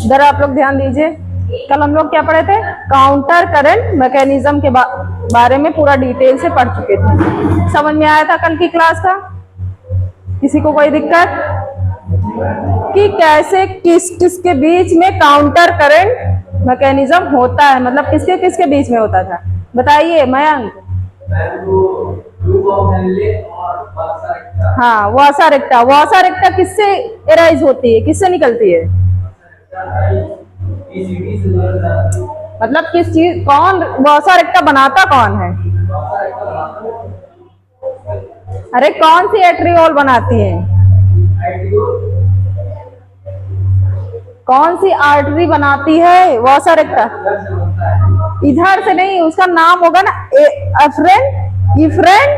जरा आप लोग ध्यान दीजिए, कल हम लोग क्या पढ़े थे? काउंटर करंट मैकेनिज्म के बारे में पूरा डिटेल से पढ़ चुके थे। समझ में आया था कल की क्लास का? किसी को कोई दिक्कत कि कैसे किस किस के बीच में काउंटर करंट मैकेनिज्म होता है, मतलब किसके किसके बीच में होता था? बताइए मयंक। हाँ, वॉशर रेक्टा। वॉशर रेक्टा किससे एराइज होती है, किससे निकलती है? मतलब किस चीज, कौन वॉशर रेक्टा बनाता कौन है? अरे कौन सी एट्रियोल बनाती है? कौन सी आर्टरी बनाती है वॉशर रेक्टा? इधर से नहीं, उसका नाम होगा ना एफरेंट, इफरेंट,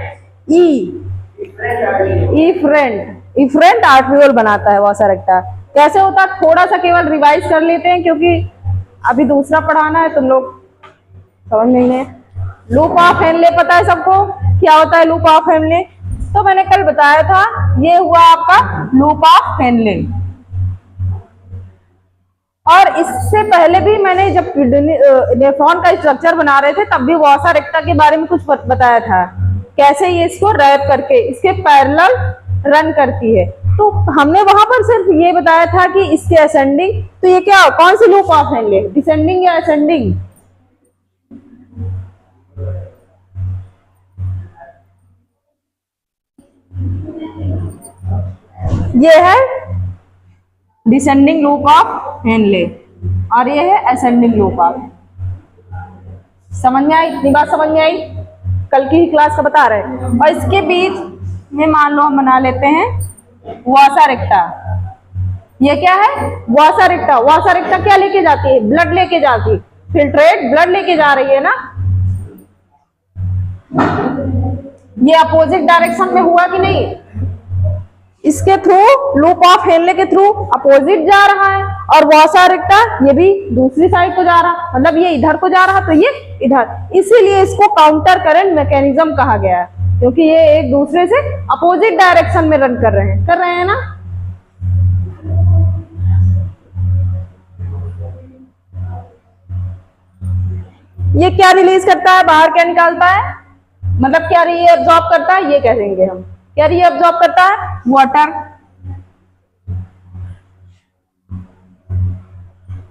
इफरेंट आर्टरियोल बनाता है वॉशर रेक्टा। कैसे होता है थोड़ा सा केवल रिवाइज कर लेते हैं, क्योंकि अभी दूसरा पढ़ाना है, तुम लोग समझ नहीं है। लूप ऑफ हेनले पता है सबको? क्या होता है लूप ऑफ हेनले? तो मैंने कल बताया था, ये हुआ आपका लूप ऑफ हेनले। और इससे पहले भी मैंने जब नेफ्रॉन का स्ट्रक्चर बना रहे थे तब भी वॉशर रेक्टा के बारे में कुछ बताया था, कैसे ये इसको रैप करके इसके पैरेलल रन करती है। तो हमने वहां पर सिर्फ ये बताया था कि इसके असेंडिंग, तो ये क्या, कौन सी लूप ऑफ हेनले, डिसेंडिंग या असेंडिंग? ये है डिसेंडिंग लूप ऑफ हेनले और ये है असेंडिंग लूप ऑफ। समझ में आई? इतनी बात समझ में आई? कल की ही क्लास का बता रहे हैं। और इसके बीच में मान लो हम बना लेते हैं वॉशर रेक्टा। ये क्या है? वॉशर रेक्टा। वॉशर रेक्टा क्या लेके जाती है? ब्लड लेके जाती, फिल्ट्रेट ब्लड लेके जा रही है ना। ये अपोजिट डायरेक्शन में हुआ कि नहीं? इसके थ्रू, लूप ऑफ हेनले के थ्रू अपोजिट जा रहा है, और वॉशर रेक्टा ये भी दूसरी साइड को जा रहा, मतलब ये इधर को जा रहा तो ये इधर। इसीलिए इसको काउंटर करंट मैकेनिज्म कहा गया है, क्योंकि ये एक दूसरे से अपोजिट डायरेक्शन में रन कर रहे हैं ना। ये क्या रिलीज करता है, बाहर क्या निकालता है, मतलब क्या रीअब्सॉर्ब करता है, ये कहेंगे हम। क्या रीअब्सॉर्ब करता है? वाटर।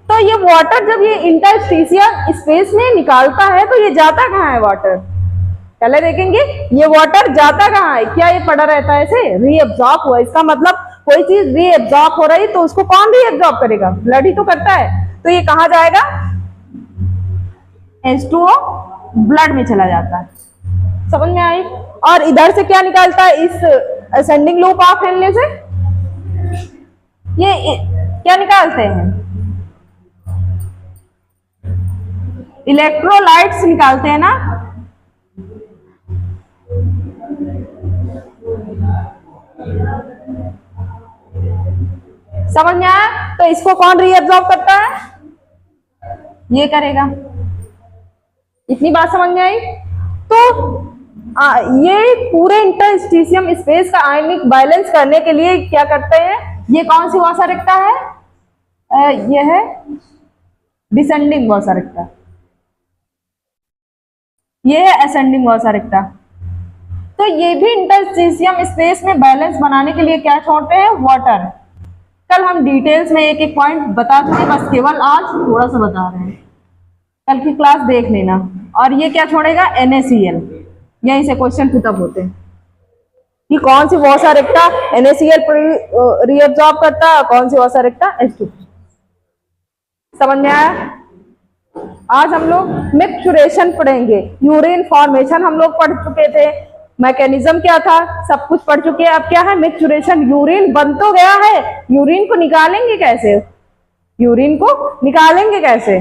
तो ये वाटर जब ये इंटरस्टिशियल स्पेस में निकालता है तो ये जाता कहाँ है वाटर? पहले देखेंगे ये वाटर जाता कहाँ है। क्या ये पड़ा रहता है ऐसे? रीअब्सॉर्ब हुआ, इसका मतलब कोई चीज रीअब्सॉर्ब हो रही तो उसको कौन रीअब्सॉर्ब करेगा? ब्लड ही तो करता है। तो ये कहाँ जाएगा? H2O ब्लड में चला जाता है। समझ में आई? और इधर से क्या निकालता है इस असेंडिंग लूप ऑफ हेनले से? ये क्या निकालते हैं? इलेक्ट्रोलाइट्स निकालते हैं ना। समझ में आया? तो इसको कौन रीअब्सॉर्ब करता है? ये करेगा। इतनी बात समझ में आई? तो ये पूरे इंटरस्टिशियम स्पेस का आयनिक बैलेंस करने के लिए क्या करते हैं? ये कौन सी वॉशर रेक्टा है? ये है डिसेंडिंग वॉशर रेक्टा, ये है असेंडिंग वॉशर रेक्टा। तो ये भी इंटरस्टिशियम स्पेस में बैलेंस बनाने के लिए क्या छोड़ते हैं? वाटर। कल हम डिटेल्स में एक एक पॉइंट बता चुके, बस केवल आज थोड़ा सा बता रहे हैं। कल की क्लास देख लेना। और ये क्या छोड़ेगा? NaCl। यहीं से क्वेश्चन पुटअप होते हैं कि कौन सी वॉशर रेक्टा NaCl रीअब्सॉर्ब करता है, कौन सी वॉशर रेक्टा H2। समझ में आया? आज हम लोग मिक्सचुरेशन पढ़ेंगे। यूरिन फॉर्मेशन हम लोग पढ़ चुके थे, मैकेनिज्म क्या था सब कुछ पढ़ चुके हैं। अब क्या है? मिक्सचुरेशन। यूरिन बन तो गया है, यूरिन को निकालेंगे कैसे? यूरिन को निकालेंगे कैसे?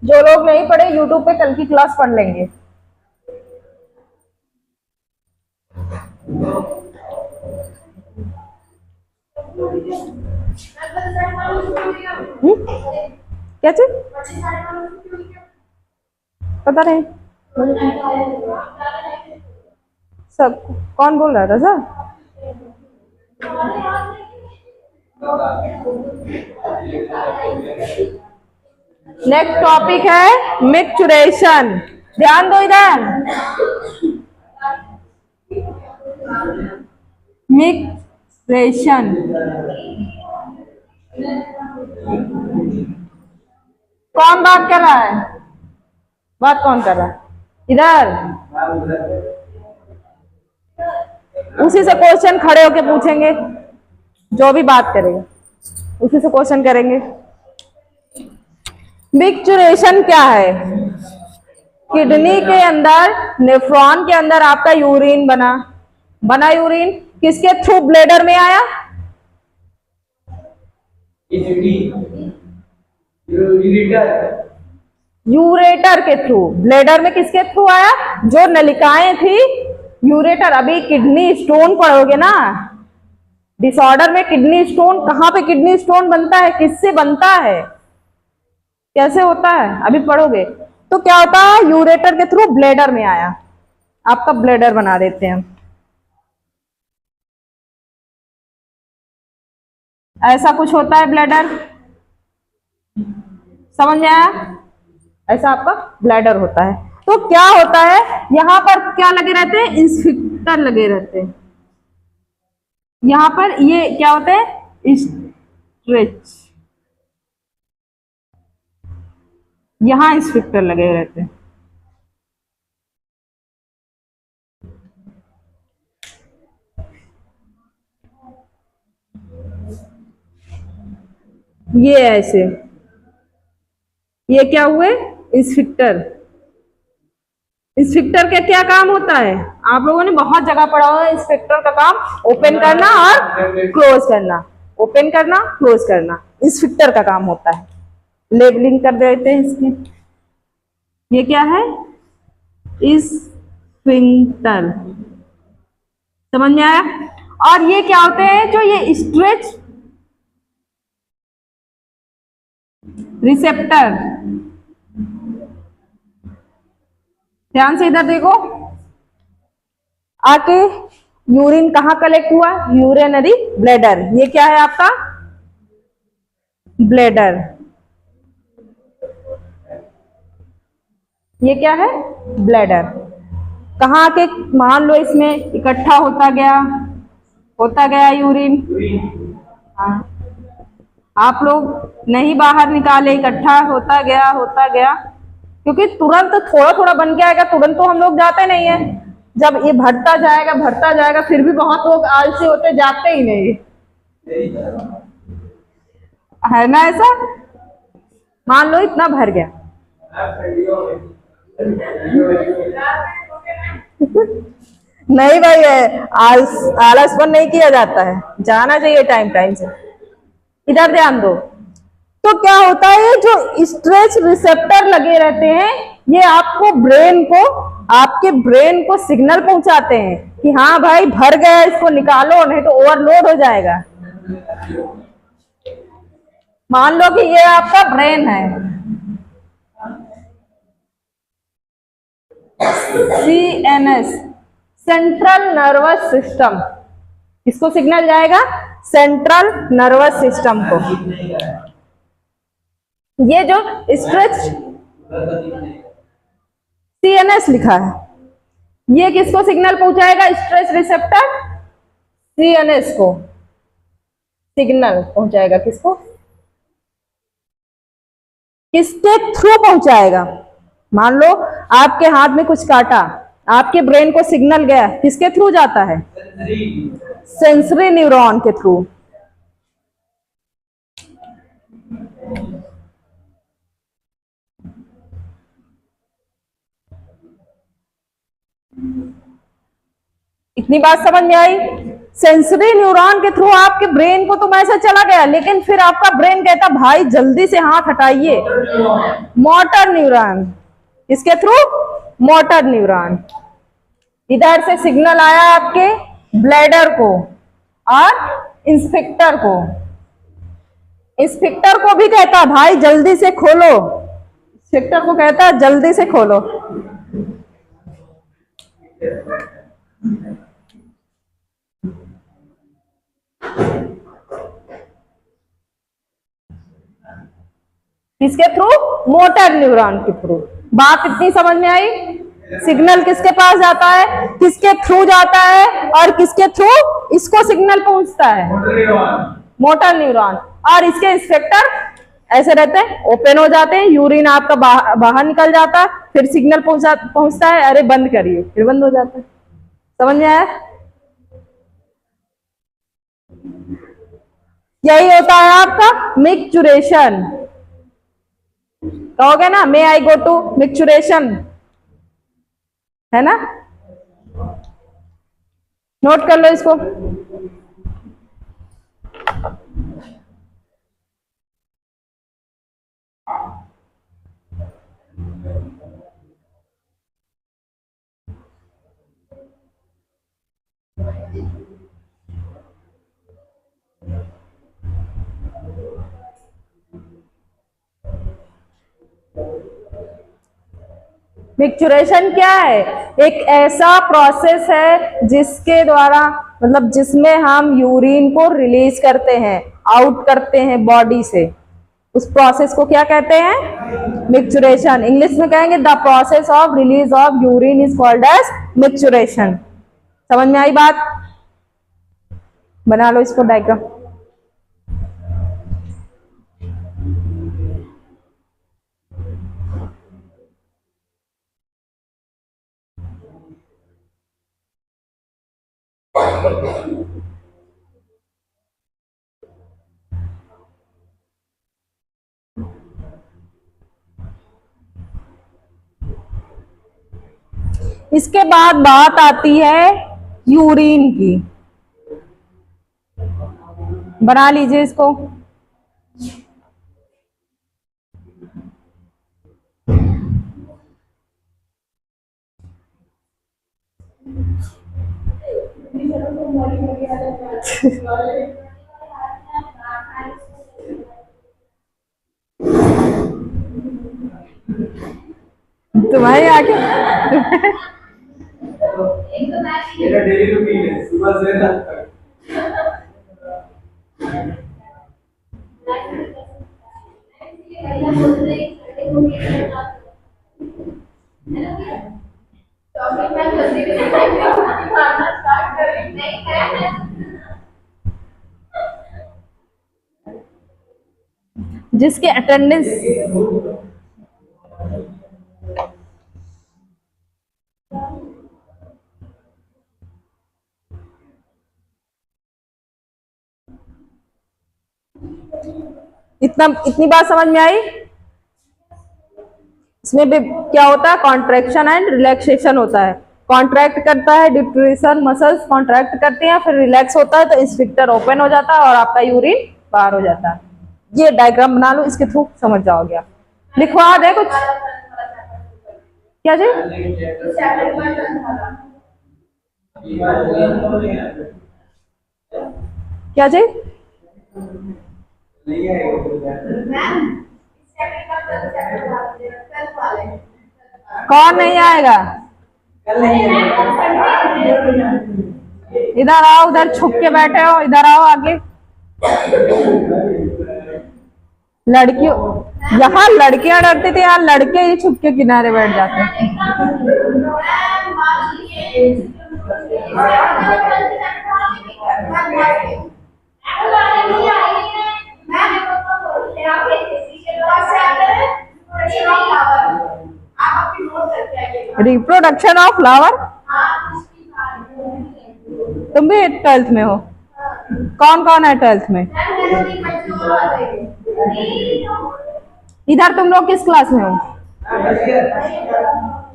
जो लोग नहीं पढ़े यूट्यूब पे कल की क्लास पढ़ लेंगे। क्या चीज? पता नहीं सब कौन बोल रहा था सर? नेक्स्ट टॉपिक है मिक्सचुरेशन। ध्यान दो इधर। मिक्सचुरेशन कौन बात कर रहा है? बात कौन कर रहा है? इधर उसी से क्वेश्चन खड़े होके पूछेंगे, जो भी बात करेगा उसी से क्वेश्चन करेंगे। मिक्सचुरेशन क्या है? किडनी के अंदर, नेफ्रॉन के अंदर आपका यूरिन बना यूरिन किसके थ्रू? ब्लैडर में आया। यूरेटर के थ्रू। ब्लैडर में किसके थ्रू आया? जो नलिकाएं थी, यूरेटर। अभी किडनी स्टोन पढ़ोगे ना, डिसऑर्डर में किडनी स्टोन, कहां पे किडनी स्टोन बनता है, किससे बनता है, कैसे होता है, अभी पढ़ोगे। तो क्या होता है? यूरेटर के थ्रू ब्लैडर में आया, आपका ब्लैडर बना देते हैं। ऐसा कुछ होता है ब्लैडर, समझ में आया? ऐसा आपका ब्लैडर होता है। तो क्या होता है, यहां पर क्या लगे रहते हैं? इंस्फिक्टर लगे रहते हैं। यहां पर ये क्या होते हैं? स्ट्रेच। यहां इंस्फिक्टर लगे रहते हैं। ये ऐसे, ये क्या हुए? इंस्फिक्टर। इंस्पेक्टर का क्या काम होता है? आप लोगों ने बहुत जगह पढ़ा होगा। इंस्पेक्टर का काम ओपन करना और क्लोज करना, ओपन करना क्लोज करना, इंस्पेक्टर का काम होता है। लेबलिंग कर देते हैं इसकी। ये क्या है? स्फिंक्टर। समझ में आया? और ये क्या होते हैं? जो ये स्ट्रेच रिसेप्टर। ध्यान से इधर देखो, आके यूरिन कहाँ कलेक्ट हुआ? Urinary bladder. ये क्या है आपका? ब्लैडर। ये क्या है? ब्लैडर। कहाँ के, मान लो इसमें इकट्ठा होता गया यूरिन। हाँ, आप लोग नहीं बाहर निकाले, इकट्ठा होता गया, क्योंकि तुरंत थोड़ा थोड़ा बन के आएगा, तुरंत तो हम लोग जाते नहीं है। जब ये भरता जाएगा, फिर भी बहुत लोग आलसी होते, जाते ही नहीं है ना। ऐसा मान लो इतना भर गया नहीं भाई, आलसपन नहीं किया जाता है, जाना चाहिए टाइम से। इधर ध्यान दो। तो क्या होता है, जो स्ट्रेच रिसेप्टर लगे रहते हैं, ये आपके ब्रेन को सिग्नल पहुंचाते हैं कि हाँ भाई भर गया, इसको निकालो, नहीं तो ओवरलोड हो जाएगा। मान लो कि ये आपका ब्रेन है, CNS, सेंट्रल नर्वस सिस्टम। किसको सिग्नल जाएगा? सेंट्रल नर्वस सिस्टम को। ये जो स्ट्रेच CNS लिखा है, ये किसको सिग्नल पहुंचाएगा? स्ट्रेच रिसेप्टर CNS को सिग्नल पहुंचाएगा। किसको? किसके थ्रू पहुंचाएगा? मान लो आपके हाथ में कुछ काटा, आपके ब्रेन को सिग्नल गया, किसके थ्रू जाता है? सेंसरी न्यूरॉन के थ्रू। इतनी बात समझ में आई? सेंसरी न्यूरॉन के थ्रू आपके ब्रेन को तो मैसेज चला गया, लेकिन फिर आपका ब्रेन कहता भाई जल्दी से हाथ हटाइए। Motor neuron. इसके थ्रू मोटर न्यूरॉन। इधर से सिग्नल आया आपके ब्लैडर को और इंस्पेक्टर को। स्फिक्टर को भी कहता है भाई जल्दी से खोलो, स्फिक्टर को कहता है जल्दी से खोलो। किसके थ्रू? मोटर न्यूरॉन के थ्रू। बात इतनी समझ में आई? सिग्नल किसके पास जाता है, किसके थ्रू जाता है, और किसके थ्रू इसको सिग्नल पहुंचता है? Motor neuron. और इसके इंस्पेक्टर ऐसे रहते हैं, ओपन हो जाते हैं, यूरिन आपका बाहर निकल जाता है, फिर सिग्नल पहुंचता है, अरे बंद करिए, फिर बंद हो जाता है। समझ में आया? यही होता है आपका मिक्चुरेशन। कहोगे ना मे आई गो टू मिक्चुरेशन, है ना? नोट कर लो इसको। मिक्चुरेशन क्या है? एक ऐसा प्रोसेस है जिसके द्वारा, मतलब जिसमें हम यूरिन को रिलीज करते हैं, आउट करते हैं बॉडी से। उस प्रोसेस को क्या कहते हैं? मिक्चुरेशन। इंग्लिश में कहेंगे the process of release of urine is called as micturition. समझ में आई बात? बना लो इसको डायग्राम। इसके बाद बात आती है यूरिन की। बना लीजिए इसको। तुम्हारी आगे मेरा डेली रूटीन है सुबह से रात तक। जिसके अटेंडेंस इतनी बात समझ में आई? इसमें भी क्या होता है? कॉन्ट्रैक्शन एंड रिलैक्सेशन होता है। कॉन्ट्रैक्ट करता है, डिप्रेशन मसल्स कॉन्ट्रैक्ट करते हैं, फिर रिलैक्स होता है तो स्फिंक्टर ओपन हो जाता है और आपका यूरिन बाहर हो जाता है। ये डायग्राम बना लो, इसके थ्रू समझ जाओगे आप। लिखवा दे कुछ। क्या जी? क्या जी? कौन नहीं आएगा? इधर आओ, उधर छुप के बैठे हो, इधर आओ आगे। लड़कियों, यहाँ लड़कियां डरती थी, यहाँ लड़के ही छुप के किनारे बैठ जाते हैं। Reproduction of flower. तुम भी 12th में हो? कौन कौन है 12th में? इधर तुम लोग किस क्लास में हो?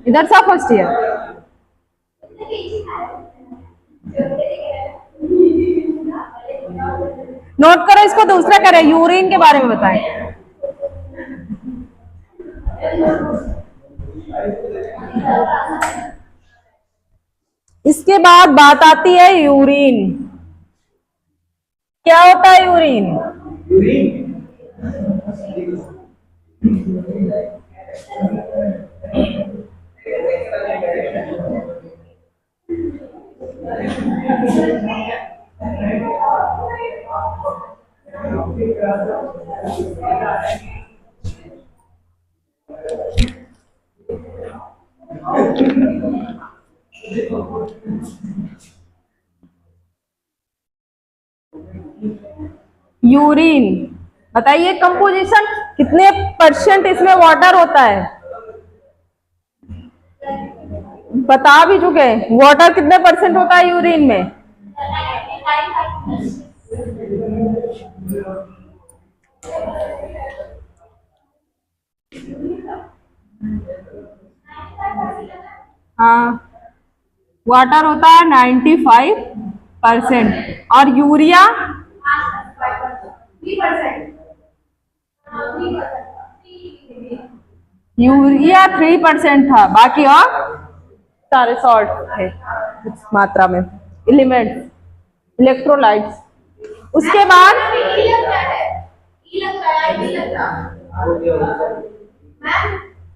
इधर सब फर्स्ट ईयर। नोट करो इसको, दूसरा करें, यूरिन के बारे में बताएं। इसके बाद बात आती है यूरिन। क्या होता है यूरिन? यूरिन, बताइए कंपोजिशन कितने परसेंट इसमें वाटर होता है? बता भी चुके, वाटर कितने परसेंट होता है यूरिन में? हाँ, वाटर होता है 95% और यूरिया 3% था, बाकी और सारे सॉल्ट थे कुछ मात्रा में, एलिमेंट्स, इलेक्ट्रोलाइट्स। उसके बाद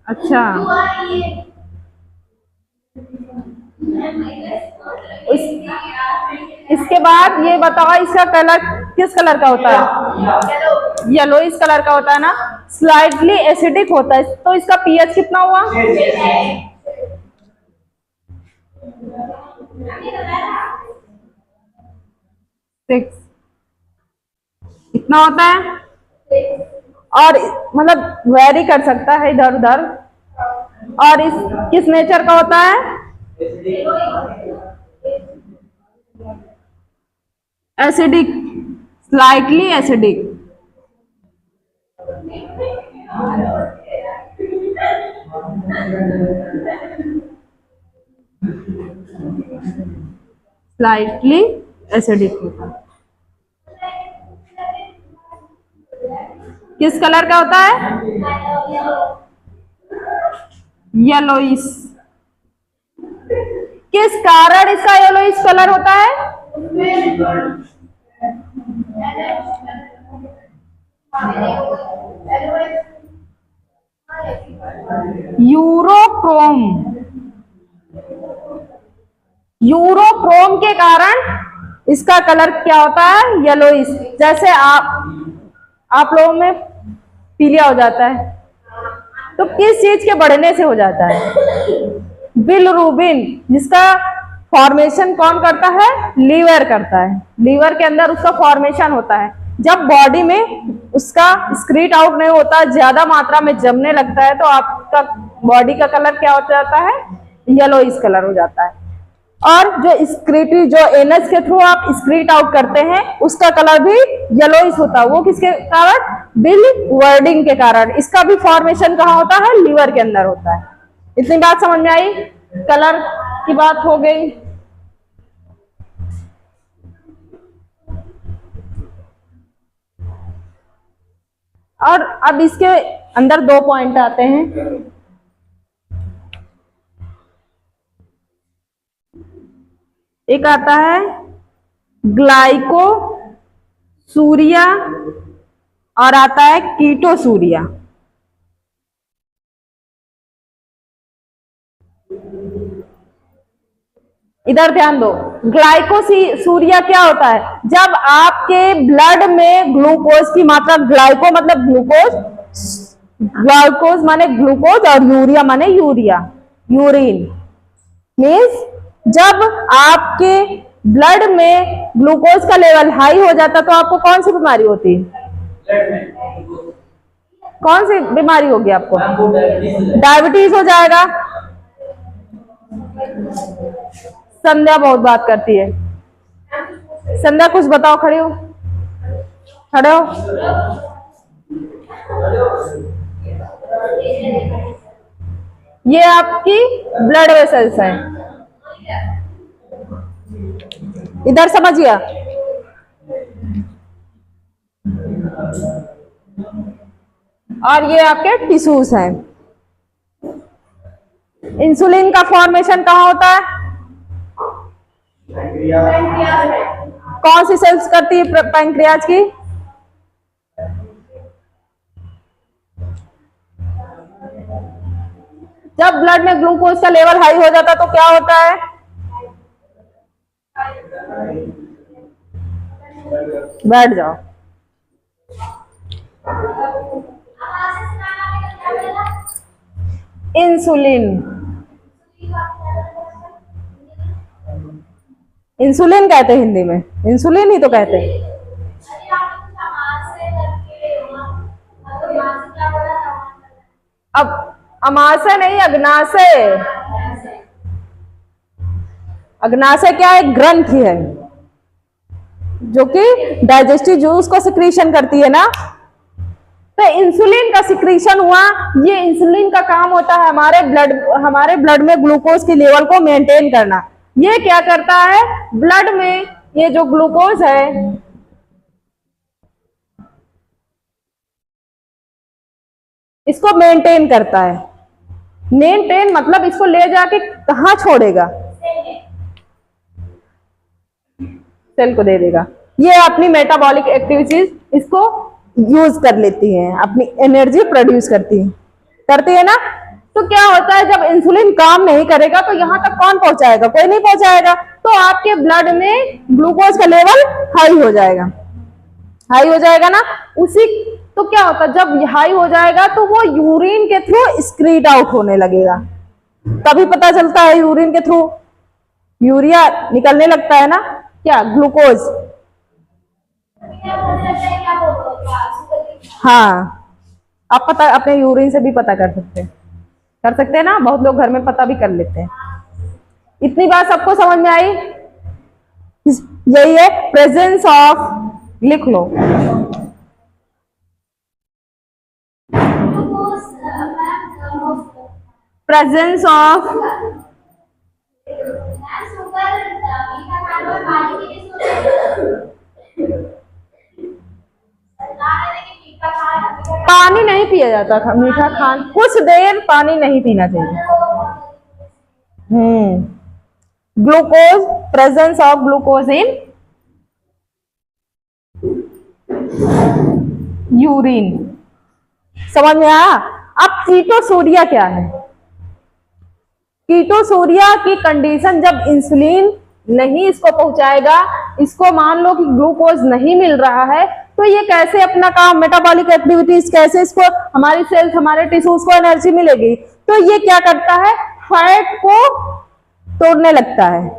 अच्छा, इसके बाद ये बताओ इसका कलर किस कलर का होता है? येलोइश कलर का होता है ना, स्लाइटली एसिडिक होता है। तो इसका पीएच कितना हुआ? 6 इतना होता है। और मतलब वेरी कर सकता है इधर उधर। और इस किस नेचर का होता है? Acidic, slightly acidic. Slightly acidic होता है। किस कलर का होता है? येलोइश। किस कारण इसका येलोइश कलर होता है? यूरोक्रोम, यूरोक्रोम के कारण इसका कलर क्या होता है? येलोइश। जैसे आप लोगों में पीलिया हो जाता है तो किस चीज के बढ़ने से हो जाता है? बिलरुबिन, जिसका फॉर्मेशन कौन करता है? लीवर करता है। लीवर के अंदर उसका फॉर्मेशन होता है। जब बॉडी में उसका स्क्रीट आउट नहीं होता, ज्यादा मात्रा में जमने लगता है, तो आपका बॉडी का कलर क्या हो जाता है? येलोइश कलर हो जाता है। और जो स्क्रीटरी, जो एनस के थ्रू आप स्क्रीट आउट करते हैं, उसका कलर भी येलोइश होता है। वो किसके कारण? बिलवर्डिंग के कारण। इसका भी फॉर्मेशन कहाँ होता है? लीवर के अंदर होता है। इतनी बात समझ में आई? कलर की बात हो गई। और अब इसके अंदर 2 पॉइंट आते हैं। एक आता है ग्लाइकोसूरिया और आता है कीटोसूरिया। इधर ध्यान दो, ग्लाइकोसूरिया क्या होता है? जब आपके ब्लड में ग्लूकोज की मात्रा, ग्लाइको मतलब ग्लूकोज, ग्लाइकोज माने ग्लूकोज और यूरिया माने यूरिया, यूरिन। मीन्स जब आपके ब्लड में ग्लूकोज का लेवल हाई हो जाता तो आपको कौन सी बीमारी होती? कौन सी बीमारी होगी आपको? डायबिटीज हो जाएगा। संध्या बहुत बात करती है। संध्या कुछ बताओ, खड़े हो, खड़े हो। ये आपकी ब्लड वेसल्स हैं, इधर समझिए। और ये आपके टिश्यूज हैं। इंसुलिन का फॉर्मेशन कहाँ होता है? कौन सी सेल्स करती है पैंक्रियाज की? जब ब्लड में ग्लूकोज का लेवल हाई हो जाता तो क्या होता है? बैठ जाओ। इंसुलिन, इंसुलिन कहते हैं हिंदी में, इंसुलिन ही तो कहते हैं। अब अमाशय नहीं, अग्नाशय। अग्नाशय क्या है? ग्रंथ है जो कि डाइजेस्टिव जूस को सिक्रीशन करती है ना। तो इंसुलिन का सिक्रीशन हुआ, ये इंसुलिन का काम होता है हमारे ब्लड में ग्लूकोज के लेवल को मेंटेन करना। ये क्या करता है? ब्लड में ये जो ग्लूकोज है इसको मेंटेन करता है। मेंटेन मतलब इसको ले जाके कहाँ छोड़ेगा? सेल को दे देगा। ये अपनी मेटाबॉलिक एक्टिविटीज इसको यूज कर लेती हैं, अपनी एनर्जी प्रोड्यूस करती है ना। तो क्या होता है, जब इंसुलिन काम नहीं करेगा तो यहां तक कौन पहुंचाएगा? कोई नहीं पहुंचाएगा। तो आपके ब्लड में ग्लूकोज का लेवल हाई हो जाएगा ना। उसी तो क्या होता है, जब हाई हो जाएगा तो वो यूरिन के थ्रू स्क्रीट आउट होने लगेगा। तभी पता चलता है यूरिन के थ्रू यूरिया निकलने लगता है ना, क्या? ग्लूकोज। हाँ, आप पता अपने यूरिन से भी पता कर सकते हैं ना। बहुत लोग घर में पता भी कर लेते हैं। इतनी बात सबको समझ में आई? यही है प्रेजेंस ऑफ, लिख लो, प्रेजेंस ऑफ पानी नहीं पिया जाता मीठा खान, कुछ देर पानी नहीं पीना चाहिए। Glucose, presence of glucose in urine. समझ में आया? अब कीटोसूरिया क्या है? कीटोसूरिया की कंडीशन, जब इंसुलिन नहीं इसको पहुंचाएगा, इसको मान लो कि ग्लूकोज नहीं मिल रहा है, तो ये कैसे अपना काम, मेटाबॉलिक एक्टिविटीज कैसे, इसको हमारी सेल्स, हमारे टिश्यूज को एनर्जी मिलेगी? तो ये क्या करता है? फैट को तोड़ने लगता है।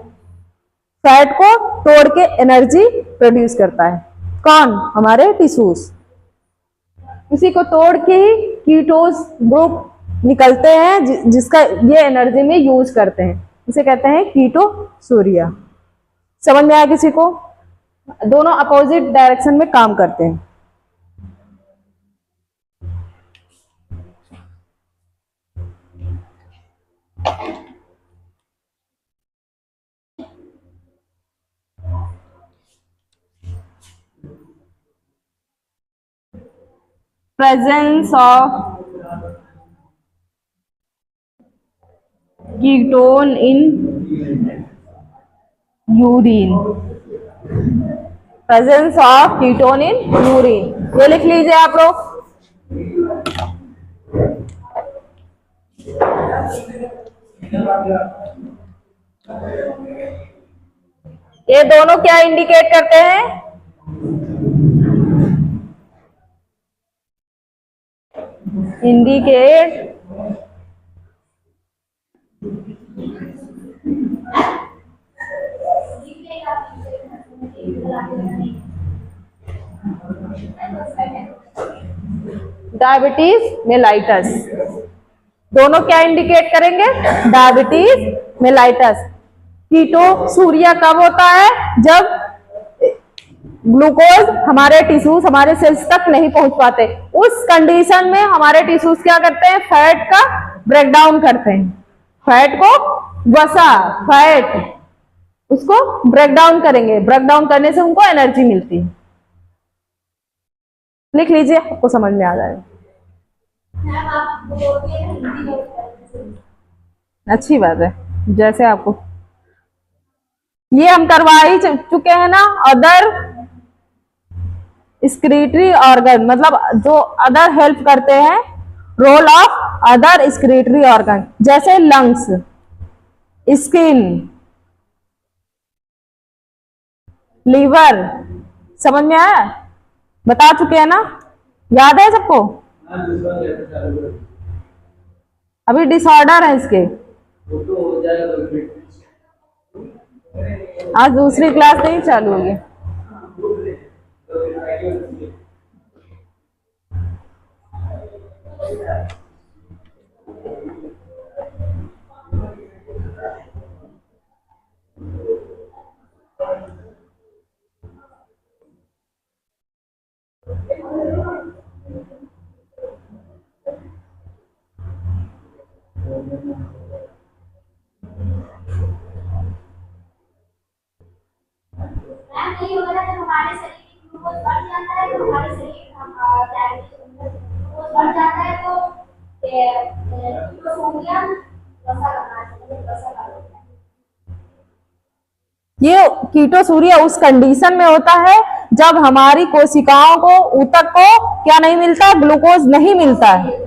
फैट को तोड़ के एनर्जी प्रोड्यूस करता है। कौन? हमारे टिश्यूज। उसी को तोड़ के ही कीटोज ग्रुप निकलते हैं, जिसका ये एनर्जी में यूज करते हैं। इसे कहते हैं कीटोसूरिया। समझ में आया किसी को? दोनों अपोजिट डायरेक्शन में काम करते हैं। Presence of ketone in urine, presence of ketone in urine, ये लिख लीजिए आप लोग। ये दोनों क्या इंडिकेट करते हैं? Indicate diabetes mellitus. दोनों क्या इंडिकेट करेंगे? Diabetes mellitus. कीटोसूरिया कब होता है? जब ग्लूकोज हमारे टिश्यूज, हमारे सेल्स तक नहीं पहुंच पाते। उस कंडीशन में हमारे टिश्यूज क्या करते हैं? फैट का ब्रेकडाउन करते हैं। फैट को वसा, फैट उसको ब्रेकडाउन करेंगे। ब्रेकडाउन करने से उनको एनर्जी मिलती है। लिख लीजिए, आपको समझ में आ जाएगा। अच्छी बात है, जैसे आपको ये हम करवा ही चुके हैं ना। अदर स्क्रीटरी ऑर्गन मतलब जो अदर हेल्प करते हैं, role of other excretory organ, जैसे लंग्स, स्किन, लीवर। समझ में आया? बता चुके हैं ना, याद है सबको? हाँ, दूसरा चैप्टर चालू करो। अभी डिसऑर्डर है इसके, वो तो हो जाएगा कंप्लीट। आज दूसरी क्लास नहीं चालू होगी। मैम नहीं होगा ना, जब हमारे शरीर में ग्लूकोज बढ़ जाता है तो हमारे शरीर ग्लूकोज बढ़ जाता है तो कीटोसोडियम वसा करना चाहिए, वसा कर देता है। ये कीटोसूर्य उस कंडीशन में होता है जब हमारी कोशिकाओं को, ऊतक को क्या नहीं मिलता, ग्लूकोज नहीं मिलता है।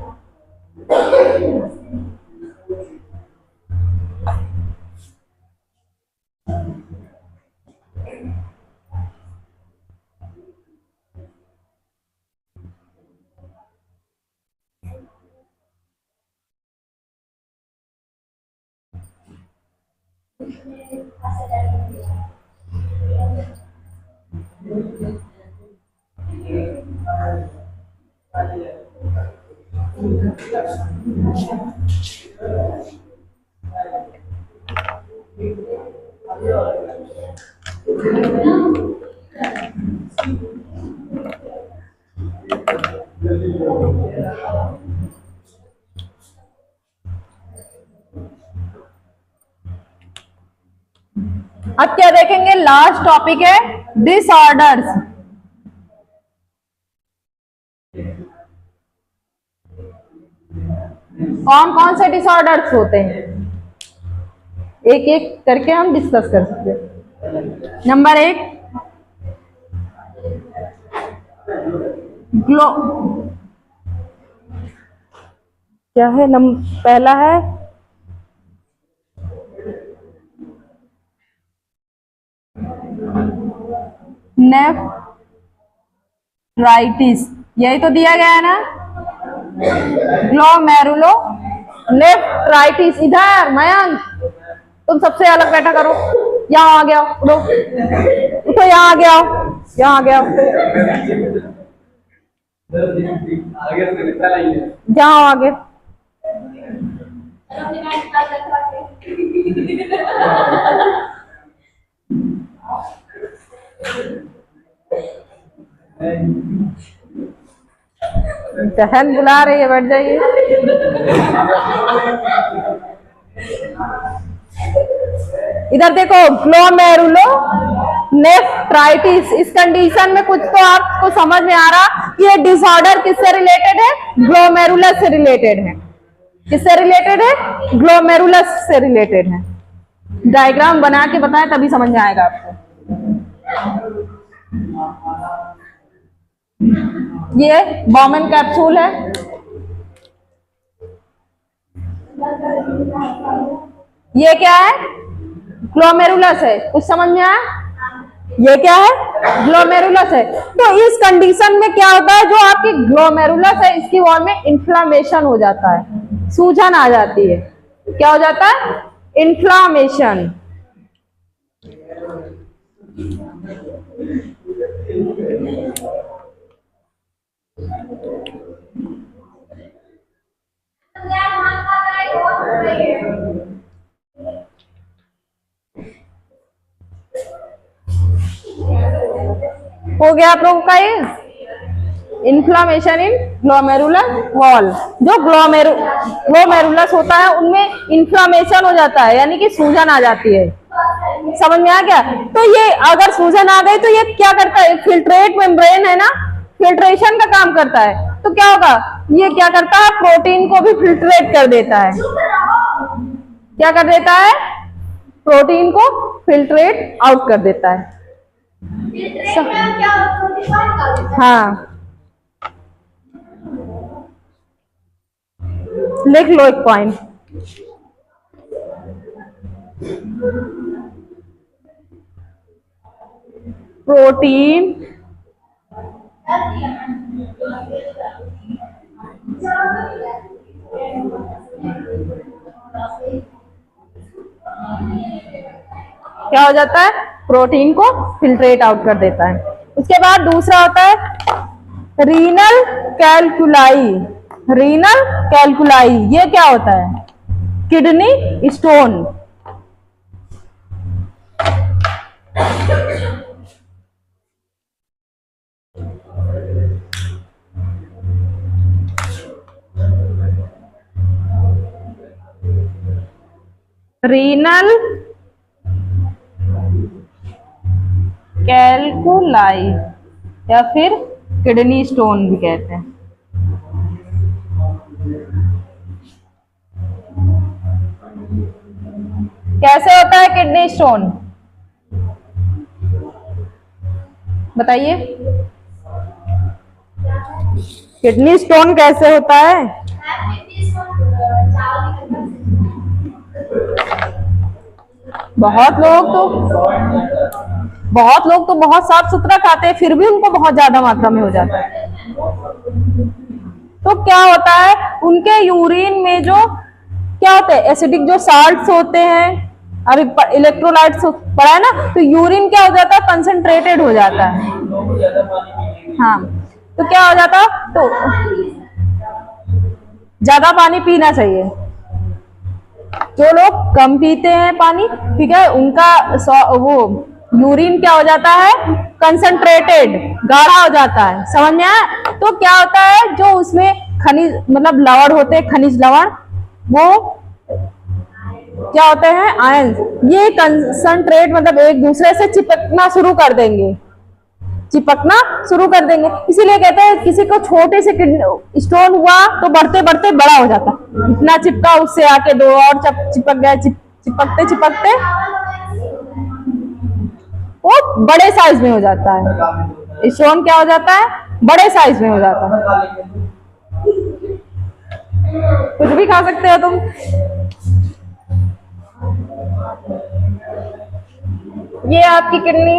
अब क्या देखेंगे, लास्ट टॉपिक है डिसऑर्डर्स। कौन कौन से डिसऑर्डर्स होते हैं, एक एक करके हम डिस्कस कर सकते हैं। नंबर 1, क्या है पहला है नेफ्राइटिस, यही तो दिया गया है ना, ग्लोमेरुलो नेफ्राइटिस। इधर मयंक, तुम सबसे अलग बैठा करो, यहाँ आ गया, उठो उठो, यहाँ आ गया, यहाँ आ गया, आगे से निकल आइए। जाओ आगे। बहन बुला रही है, बैठ जाइए। इधर देखो, ग्लोमेरुलो नेफ्राइटिस, इस कंडीशन में कुछ तो आपको समझ में आ रहा कि ये डिसऑर्डर किससे रिलेटेड है, ग्लोमेरुलस से रिलेटेड है। किससे रिलेटेड है, ग्लोमेरुलस से रिलेटेड है। डायग्राम बना के बताएं तभी समझ में आएगा आपको। ये बॉमन कैप्सूल है, ये क्या है, ग्लोमेरुलस है, कुछ समझ में आया? ये क्या है, ग्लोमेरुलस है। तो इस कंडीशन में क्या होता है, जो आपकी ग्लोमेरुलस है इसकी वॉल में इन्फ्लामेशन हो जाता है, सूजन आ जाती है। क्या हो जाता है, इन्फ्लामेशन। हो गया आप लोगों का ये इन्फ्लामेशन इन ग्लोमेरुलर वॉल। जो ग्लोमेरुलस होता है उनमें इन्फ्लामेशन हो जाता है, यानी कि सूजन आ जाती है। समझ में आ गया? तो ये अगर सूजन आ गई तो ये क्या करता है, फिल्ट्रेट मेम्ब्रेन है ना, फिल्ट्रेशन का काम करता है। तो क्या होगा, ये क्या करता है, प्रोटीन को भी फिल्ट्रेट कर देता है। क्या कर देता है, प्रोटीन को फिल्ट्रेट आउट कर देता है। हाँ, लिख लो एक पॉइंट। प्रोटीन क्या हो जाता है, प्रोटीन को फिल्ट्रेट आउट कर देता है। उसके बाद दूसरा होता है रीनल कैल्कुलाई। रीनल कैल्कुलाई ये क्या होता है, किडनी स्टोन। रीनल कैल्कुलाई या फिर किडनी स्टोन भी कहते हैं। कैसे होता है किडनी स्टोन, बताइए। किडनी स्टोन कैसे होता है? बहुत लोग तो बहुत साफ सुथरा खाते हैं, फिर भी उनको बहुत ज्यादा मात्रा में हो जाता है। तो क्या होता है, उनके यूरिन में जो क्या होते हैं, एसिडिक जो साल्ट्स होते हैं, अभी इलेक्ट्रोलाइट्स पढ़ा है ना, तो यूरिन क्या हो जाता है, कंसंट्रेटेड हो जाता है। हाँ, तो क्या हो जाता है, तो ज्यादा पानी पीना चाहिए। जो लोग कम पीते हैं पानी, ठीक है, उनका वो यूरिन क्या हो जाता है, कंसंट्रेटेड, गाढ़ा हो जाता है। समझ में आया? तो क्या होता है, जो उसमें खनिज मतलब लवण होते हैं, खनिज लवण, वो क्या होते हैं, आयन, ये कंसंट्रेट मतलब एक दूसरे से चिपकना शुरू कर देंगे, इसीलिए कहते हैं किसी को छोटे से स्टोन हुआ तो बढ़ते बढ़ते बड़ा हो जाता, इतना चिपका उससे आके दो और चिपक गया, चिपकते चिपकते वो बड़े साइज में हो जाता है। स्टोन क्या हो जाता है, बड़े साइज में हो जाता है। कुछ भी खा सकते हो तुम। ये आपकी किडनी,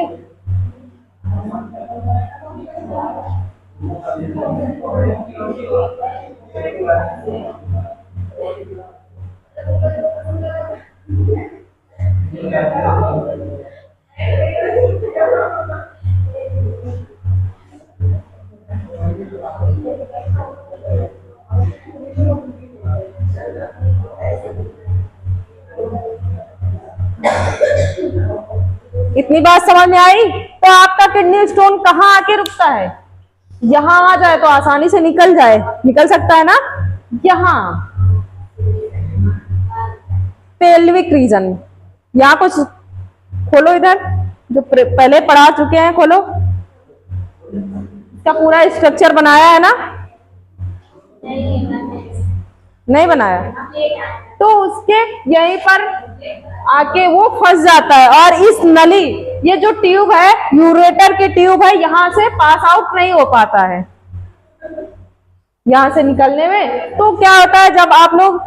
इतनी बात समझ में आई? तो आपका किडनी स्टोन कहाँ आके रुकता है, यहां आ जाए तो आसानी से निकल सकता है ना, यहां पेल्विक रीजन। यहाँ कुछ खोलो, इधर जो पहले पढ़ा चुके हैं खोलो, इसका पूरा स्ट्रक्चर बनाया है ना, नहीं बनाया, तो उसके यहीं पर आके वो फंस जाता है, और इस नली, ये जो ट्यूब है, यूरेटर की ट्यूब है, यहां से पास आउट नहीं हो पाता है, यहां से निकलने में। तो क्या होता है, जब आप लोग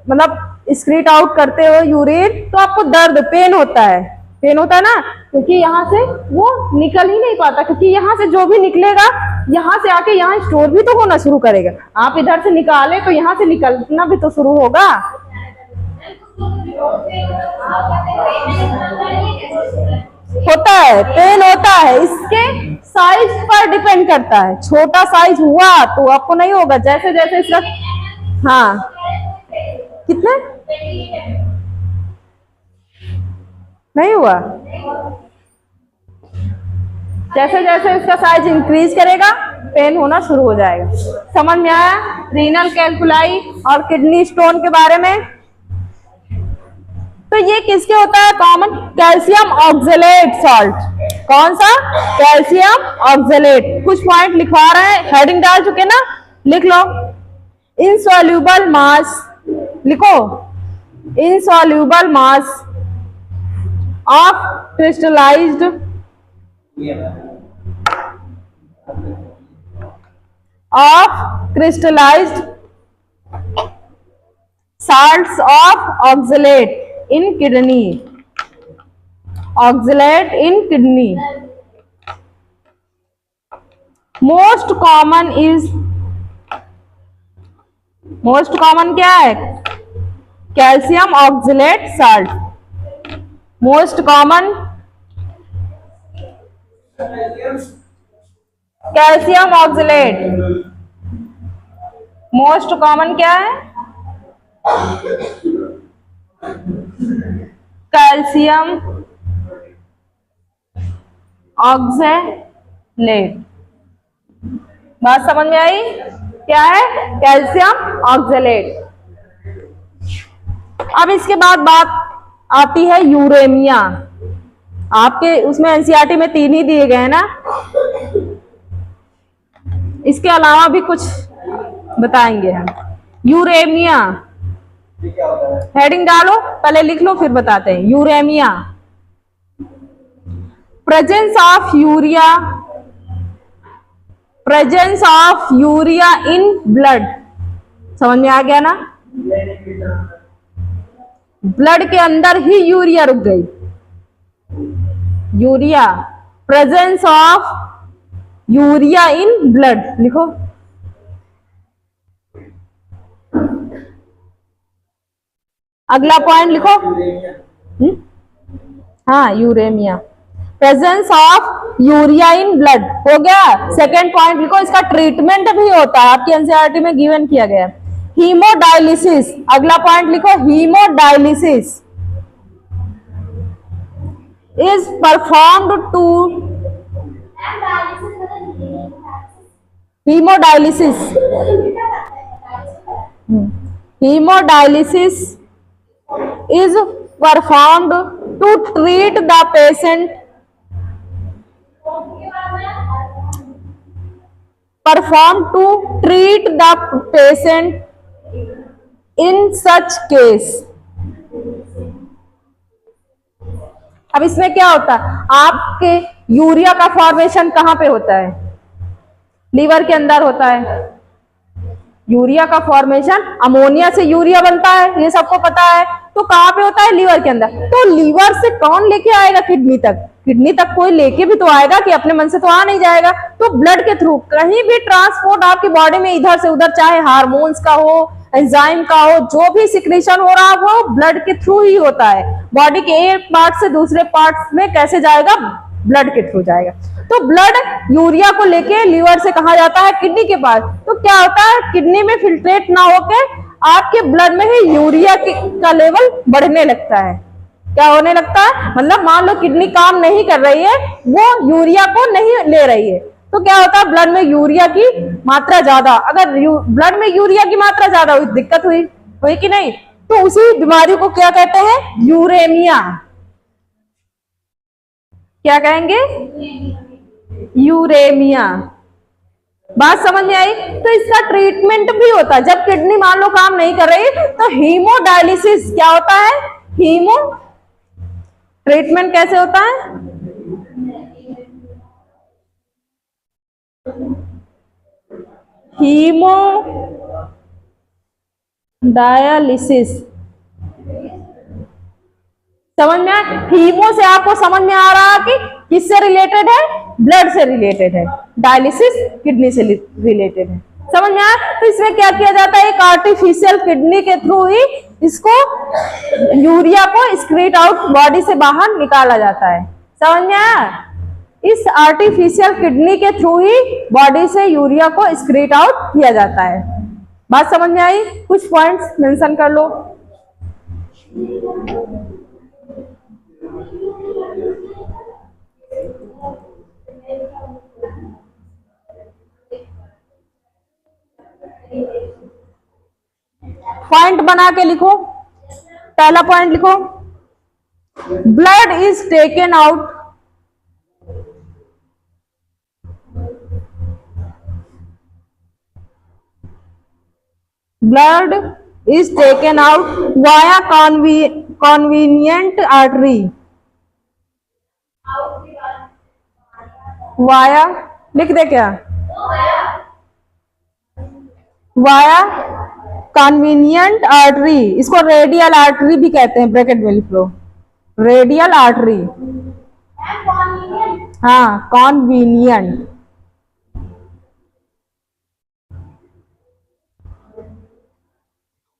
मतलब स्क्रीट आउट करते हो यूरिन, तो आपको दर्द, पेन होता है ना, क्योंकि यहाँ से वो निकल ही नहीं पाता, क्योंकि यहाँ से जो भी निकलेगा यहाँ से आके यहाँ स्टोर भी तो होना शुरू करेगा। आप इधर से निकाले तो यहाँ से निकलना भी तो शुरू होगा। होता है, पेन होता है, इसके साइज पर डिपेंड करता है। छोटा साइज हुआ तो आपको नहीं होगा, जैसे जैसे इसका, हाँ, कितने नहीं हुआ, जैसे जैसे इसका साइज इंक्रीज करेगा पेन होना शुरू हो जाएगा। समझ में आया रीनल कैल्कुलाई और किडनी स्टोन के बारे में? तो ये किसके होता है कॉमन? Calcium oxalate salt. कौन सा? Calcium oxalate. कुछ पॉइंट लिखवा रहे हैं, हेडिंग डाल चुके ना, लिख लो। इनसॉल्यूबल मास, लिखो, insoluble mass of crystallised salts of oxalate in kidney. Oxalate in kidney. Most common क्या है? Calcium oxalate salt. Most common calcium oxalate. Most common क्या है? Calcium oxalate. बात समझ में आई? क्या है? Calcium oxalate. अब इसके बाद बात आती है यूरेमिया. आपके उसमें एनसीईआरटी में 3 ही दिए गए हैं ना, इसके अलावा भी कुछ बताएंगे हम. यूरेमिया हेडिंग डालो, पहले लिख लो फिर बताते हैं. Uremia, presence of urea in blood. समझ में आ गया ना? ब्लड के अंदर ही यूरिया रुक गई. Urea, presence of urea in blood लिखो. अगला पॉइंट लिखो. हाँ, uremia, presence of urea in blood हो गया. सेकेंड पॉइंट लिखो, इसका ट्रीटमेंट भी होता है, आपकी एनसीईआरटी में गिवन किया गया. हीमोडायलिसिस. अगला पॉइंट लिखो, haemodialysis is performed to hemodialysis is performed to treat the patient in such case. अब इसमें क्या होता है? आपके यूरिया का फॉर्मेशन कहाँ पे होता है? लीवर के अंदर होता है. यूरिया का फॉर्मेशन, अमोनिया से यूरिया बनता है, ये सबको पता है. तो कहाँ पे होता है? लीवर के अंदर. तो लीवर से कौन लेके आएगा किडनी तक? किडनी तक कोई लेके भी तो आएगा, कि अपने मन से तो आ नहीं जाएगा. तो ब्लड के थ्रू कहीं भी ट्रांसपोर्ट आपकी बॉडी में इधर से उधर, चाहे हार्मोन्स का हो, एंजाइम का हो, जो भी सिक्रीशन हो रहा है वो ब्लड के थ्रू ही होता है. बॉडी के एक पार्ट से दूसरे पार्ट में कैसे जाएगा? ब्लड के थ्रू जाएगा. तो ब्लड यूरिया को लेके लीवर से कहा जाता है किडनी के पास. तो क्या होता है? किडनी में फिल्ट्रेट ना होके आपके ब्लड में ही यूरिया का लेवल बढ़ने लगता है. क्या होने लगता है? मतलब मान लो किडनी काम नहीं कर रही है, वो यूरिया को नहीं ले रही है, तो क्या होता है? ब्लड में यूरिया की मात्रा ज्यादा. अगर ब्लड में यूरिया की मात्रा ज्यादा हुई, दिक्कत हुई कि नहीं? तो उसी बीमारी को क्या कहते हैं? यूरेमिया. क्या कहेंगे? यूरेमिया. बात समझ में आई? तो इसका ट्रीटमेंट भी होता है. जब किडनी मान लो काम नहीं कर रही तो हीमोडायलिसिस क्या होता है? हीमो ट्रीटमेंट कैसे होता है? हीमोडायलिसिस. समझ में आया? हीमो से आपको समझ में आ रहा कि किससे रिलेटेड है? ब्लड से रिलेटेड है. डायलिसिस किडनी से रिलेटेड है. समझ में आया? तो इसमें क्या किया जाता है? एक आर्टिफिशियल किडनी के थ्रू ही इसको यूरिया को एक्सक्रीट आउट बॉडी से बाहर निकाला जाता है. समझ में आया? इस आर्टिफिशियल किडनी के थ्रू ही बॉडी से यूरिया को एक्सक्रीट आउट किया जाता है. बात समझ में आई? कुछ पॉइंट्स मेंशन कर लो. पॉइंट बना के लिखो. पहला पॉइंट लिखो, blood is taken out via convenient artery. Via लिख दे क्या? वाया कन्वीनियंट आर्टरी, इसको रेडियल आर्टरी भी कहते हैं, ब्रैकेट में लिख लो, रेडियल आर्टरी। Ma'am convenient. हाँ, कॉन्वीनियंट।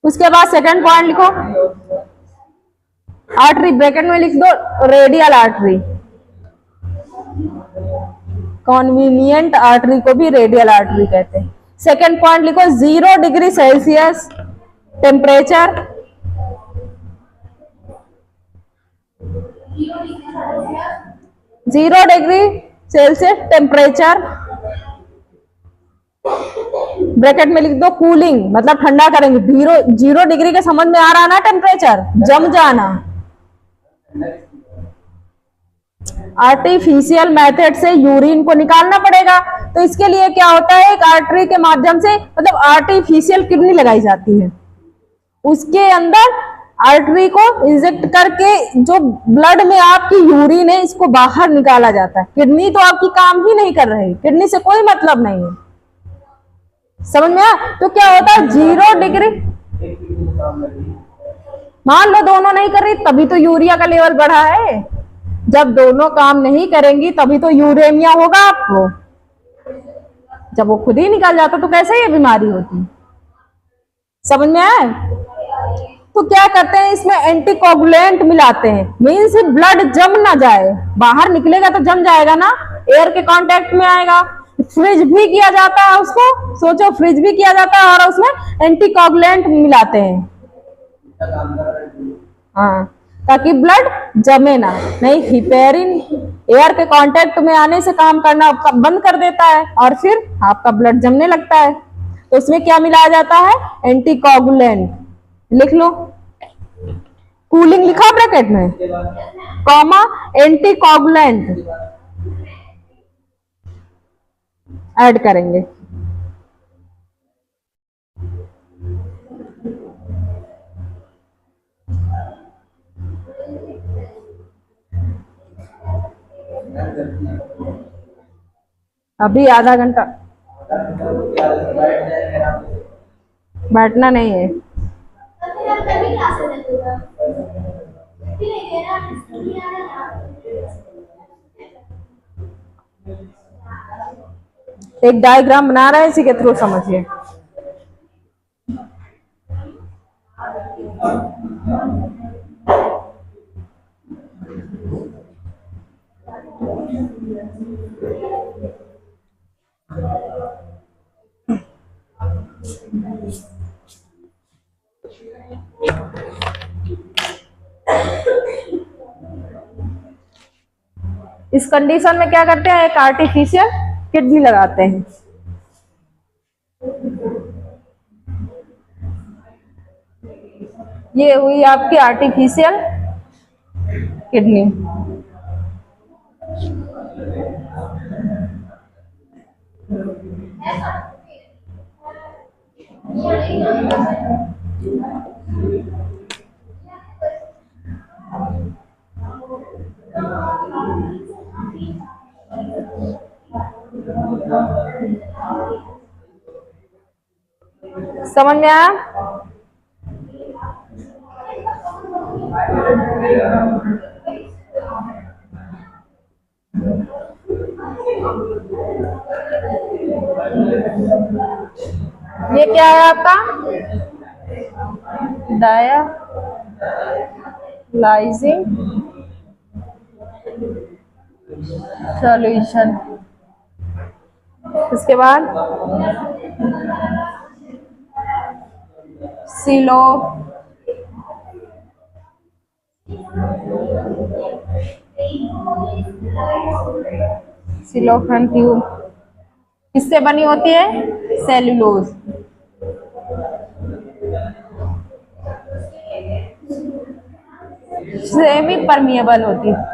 उसके बाद सेकंड पॉइंट लिखो, आर्टरी ब्रैकेट में लिख दो, रेडियल आर्टरी। कॉन्वीनियंट आर्टरी को भी रेडियल आर्टरी कहते हैं। सेकंड पॉइंट लिखो, 0 degree Celsius temperature, 0 degree Celsius temperature, bracket में लिख दो कूलिंग, मतलब ठंडा करेंगे। 0 डिग्री के समझ में आ रहा ना, टेम्परेचर जम जाना। आर्टिफिशियल मेथड से यूरिन को निकालना पड़ेगा, तो इसके लिए क्या होता है, एक आर्टरी के माध्यम से, मतलब आर्टिफिशियल किडनी लगाई जाती है, उसके अंदर आर्टरी को इंजेक्ट करके जो ब्लड में आपकी यूरिन है इसको बाहर निकाला जाता है। किडनी तो आपकी काम ही नहीं कर रही, किडनी से कोई मतलब नहीं है, समझ में आया? तो क्या होता है, 0 डिग्री, मान लो दोनों नहीं कर रही, तभी तो यूरिया का लेवल बढ़ा है। जब दोनों काम नहीं करेंगी तभी तो यूरेमिया होगा आपको। जब वो खुद ही निकल जाता तो कैसे ये बीमारी होती, समझ में आए? तो क्या करते हैं, इसमें एंटीकोगुलेंट मिलाते हैं, मीन्स ब्लड जम ना जाए, बाहर निकलेगा तो जम जाएगा ना, एयर के कांटेक्ट में आएगा। फ्रिज भी किया जाता है उसको, सोचो फ्रिज भी किया जाता है और उसमें एंटीकोगुलेंट मिलाते हैं, हाँ, ताकि ब्लड जमे ना। नहीं, हिपेरिन एयर के कांटेक्ट में आने से काम करना बंद कर देता है और फिर आपका ब्लड जमने लगता है। तो उसमें क्या मिलाया जाता है, एंटीकोगुलेंट। लिख लो, कूलिंग लिखा ब्रैकेट में, कॉमा एंटीकोगुलेंट ऐड करेंगे। अभी आधा घंटा बैठना नहीं है। एक डायग्राम बना रहे हैं, इसी के थ्रू समझिए। इस कंडीशन में क्या करते हैं, एक आर्टिफिशियल किडनी लगाते हैं। ये हुई आपकी आर्टिफिशियल किडनी। समझ में आया? ये क्या है आपका, डायलाइजिंग सॉल्यूशन। इसके बाद सिलो सिलोफेन ट्यूब किससे बनी होती है, सेल्यूलोज। सेमी परमिएबल होती है।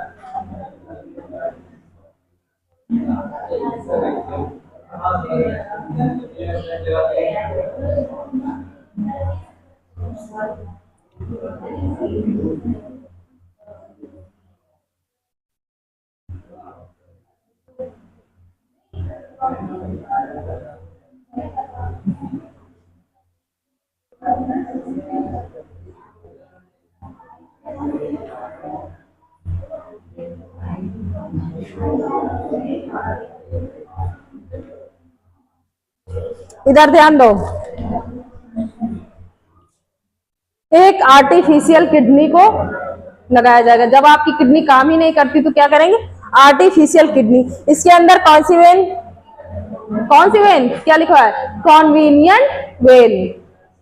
इधर ध्यान दो, एक आर्टिफिशियल किडनी को लगाया जाएगा। जब आपकी किडनी काम ही नहीं करती तो क्या करेंगे, आर्टिफिशियल किडनी। इसके अंदर कौन सी वेन क्या लिखा है, कॉन्वीनियंट वेन,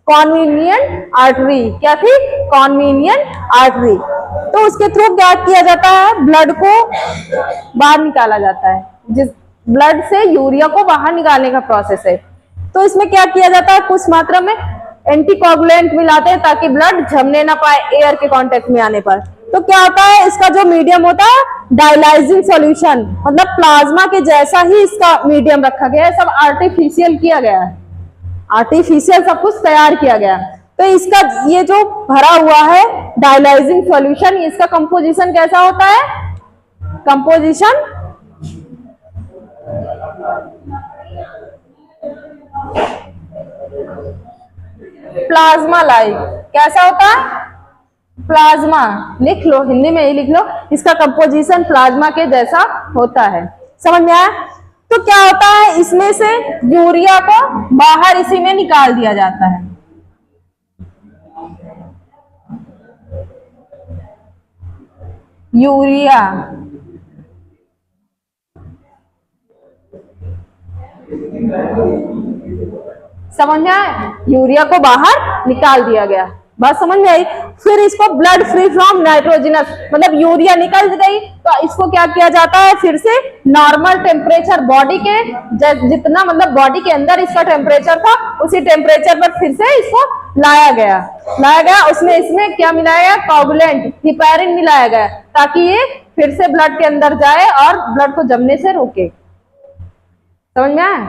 कॉन्वीनियंट आर्टरी, क्या थी, कॉन्वीनियंट आर्टरी। तो उसके थ्रू क्या किया जाता है, ब्लड को बाहर निकाला जाता है, जिस ब्लड से यूरिया को बाहर निकालने का प्रोसेस है। तो इसमें क्या किया जाता है, कुछ मात्रा में एंटीकोगुलेंट मिलाते हैं ताकि ब्लड जमने ना पाए एयर के कांटेक्ट में आने पर। तो क्या होता है, इसका जो मीडियम होता है डायलाइजिंग सॉल्यूशन, मतलब प्लाज्मा के जैसा ही इसका मीडियम रखा गया है। सब आर्टिफिशियल किया गया है, आर्टिफिशियल सब कुछ तैयार किया गया। तो इसका ये जो भरा हुआ है डायलाइजिंग सॉल्यूशन, इसका कंपोजिशन कैसा होता है, कंपोजिशन प्लाज्मा लाइक, कैसा होता है, प्लाज्मा, लिख लो, हिंदी में ही लिख लो, इसका कंपोजिशन प्लाज्मा के जैसा होता है। समझ में आया। तो क्या होता है, इसमें से यूरिया को बाहर इसी में निकाल दिया जाता है। यूरिया समझ में आया, यूरिया को बाहर निकाल दिया गया, बात समझ में आई। फिर इसको ब्लड फ्री फ्रॉम नाइट्रोजनस, मतलब यूरिया निकल गई तो इसको क्या किया जाता है, फिर से नॉर्मल टेम्परेचर बॉडी के जितना, मतलब बॉडी के अंदर इसका टेम्परेचर था उसी टेम्परेचर पर फिर से इसको लाया गया। उसमें इसमें क्या मिलाया गया, कोगुलेंट, हिपैरिन मिलाया गया ताकि ये फिर से ब्लड के अंदर जाए और ब्लड को जमने से रोके। समझ में आया,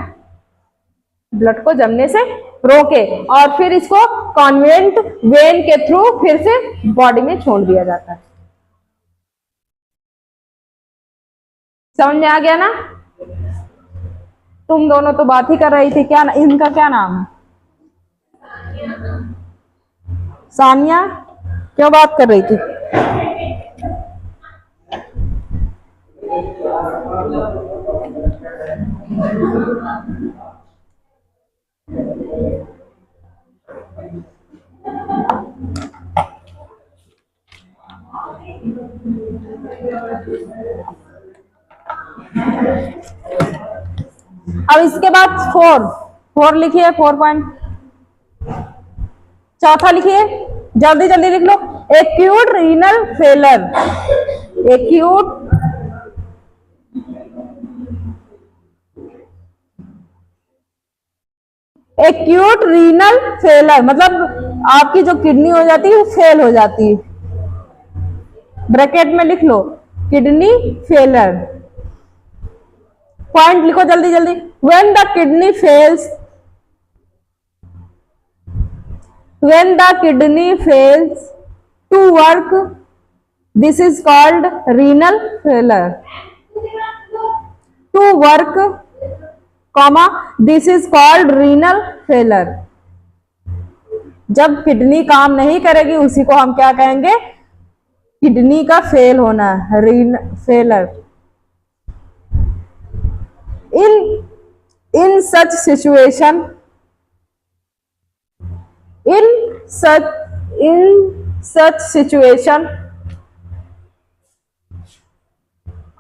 ब्लड को जमने से रोके, और फिर इसको कॉन्वेंट वेन के थ्रू फिर से बॉडी में छोड़ दिया जाता है। समझ में आ गया ना। तुम दोनों तो बात ही कर रही थी, क्या इनका क्या नाम है, सानिया, क्यों बात कर रही थी। अब इसके बाद फोर लिखिए, 4 पॉइंट। चौथा लिखिए, जल्दी जल्दी लिख लो, acute renal failure, acute renal failure, मतलब आपकी जो किडनी हो जाती है वो फेल हो जाती है। ब्रैकेट में लिख लो, किडनी फेलर। पॉइंट लिखो जल्दी जल्दी। When the kidney fails, when the kidney fails to work, this is called renal failure. To work, comma, this is called renal failure. जब किडनी काम नहीं करेगी उसी को हम क्या कहेंगे, किडनी का फेल होना, renal failure. In such situation, in such situation,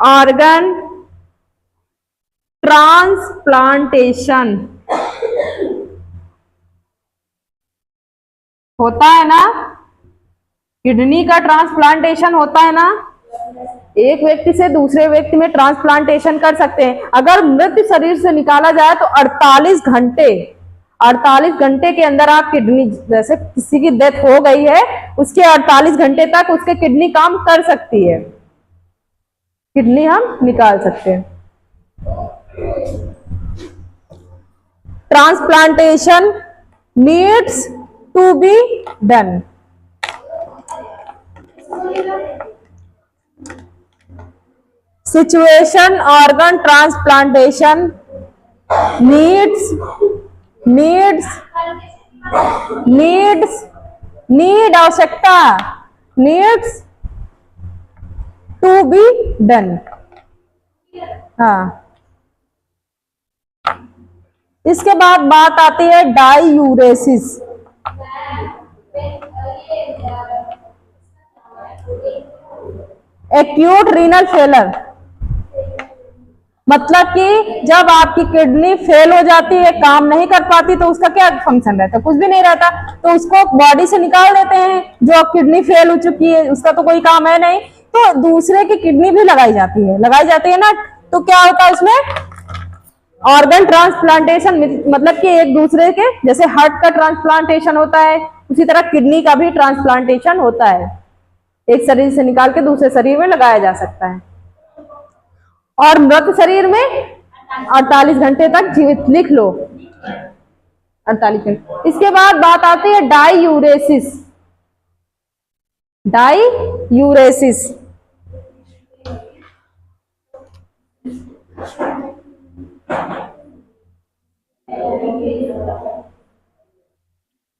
organ transplantation होता है ना, किडनी का ट्रांसप्लांटेशन होता है ना, एक व्यक्ति से दूसरे व्यक्ति में ट्रांसप्लांटेशन कर सकते हैं। अगर मृत शरीर से निकाला जाए तो 48 घंटे के अंदर आप किडनी, जैसे किसी की डेथ हो गई है उसके 48 घंटे तक उसके किडनी काम कर सकती है, किडनी हम निकाल सकते हैं। Transplantation needs to be done. Situation organ transplantation needs need आवश्यकता, नीड्स टू बी डन। हाँ, इसके बाद बात आती है डाईयूरेसिस। एक्यूट रीनल फेलर, मतलब कि जब आपकी किडनी फेल हो जाती है, काम नहीं कर पाती, तो उसका क्या फंक्शन रहता है? कुछ भी नहीं रहता, तो उसको बॉडी से निकाल देते हैं। जो किडनी फेल हो चुकी है उसका तो कोई काम है नहीं, तो दूसरे की किडनी भी लगाई जाती है ना। तो क्या होता है उसमें? ऑर्गन ट्रांसप्लांटेशन, मतलब कि एक दूसरे के, जैसे हार्ट का ट्रांसप्लांटेशन होता है, उसी तरह किडनी का भी ट्रांसप्लांटेशन होता है। एक शरीर से निकाल के दूसरे शरीर में लगाया जा सकता है। और मृत शरीर में 48 घंटे तक जीवित, लिख लो 48 घंटे। इसके बाद बात आती है डाईयूरेसिस। डाईयूरेसिस,